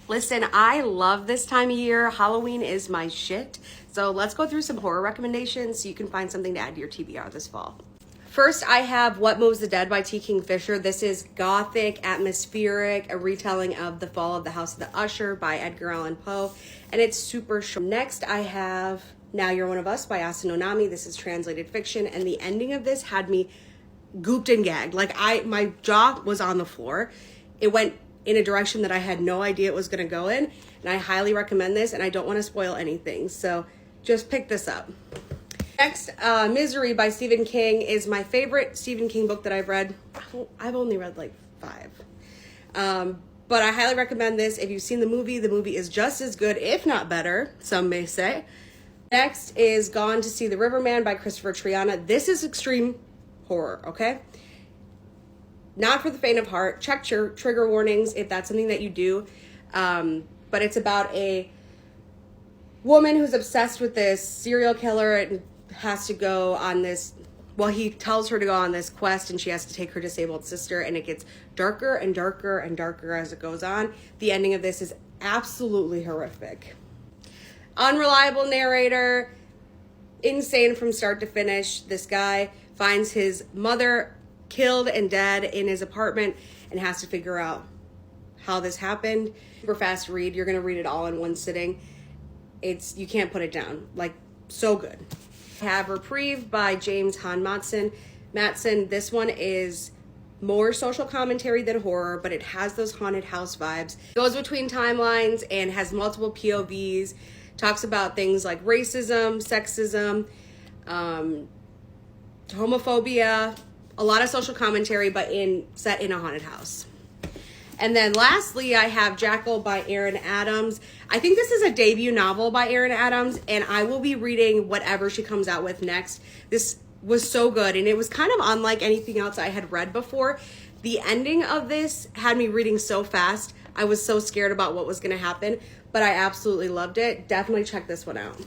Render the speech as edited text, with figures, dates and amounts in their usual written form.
Listen, I love this time of year. Halloween is my shit. So let's go through some horror recommendations so you can find something to add to your TBR this fall. First, I have What Moves the Dead by T. Kingfisher. This is gothic, atmospheric, a retelling of The Fall of the House of the Usher by Edgar Allan Poe, and it's super short. Next, I have Now You're One of Us by Asan Onami. This is translated fiction, and the ending of this had me gooped and gagged. Like, my jaw was on the floor. It went in a direction that I had no idea it was going to go in, and I highly recommend this, and I don't want to spoil anything, so just pick this up. Next, Misery by Stephen King is my favorite Stephen King book that I've read. I've only read like 5. But I highly recommend this. If you've seen the movie is just as good, if not better, some may say. Next is Gone to See the Riverman by Christopher Triana. This is extreme horror, okay? Not for the faint of heart. Check your trigger warnings if that's something that you do. But it's about a woman who's obsessed with this serial killer and has to go on this, well, he tells her to go on this quest, and she has to take her disabled sister, and it gets darker and darker and darker as it goes on. The ending of this is absolutely horrific. Unreliable narrator, insane from start to finish. This guy finds his mother killed and dead in his apartment and has to figure out how this happened. Super fast read. You're going to read it all in one sitting. You can't put it down. Like, so good. I have Reprieve by James Han Matson. This one is more social commentary than horror, but it has those haunted house vibes. It goes between timelines and has multiple POVs. Talks about things like racism, sexism, homophobia, a lot of social commentary, but set in a haunted house. And then lastly, I have Jackal by Aaron Adams. I think this is a debut novel by Aaron Adams, and I will be reading whatever she comes out with next. This was so good, and it was kind of unlike anything else I had read before. The ending of this had me reading so fast. I was so scared about what was going to happen, but I absolutely loved it. Definitely check this one out.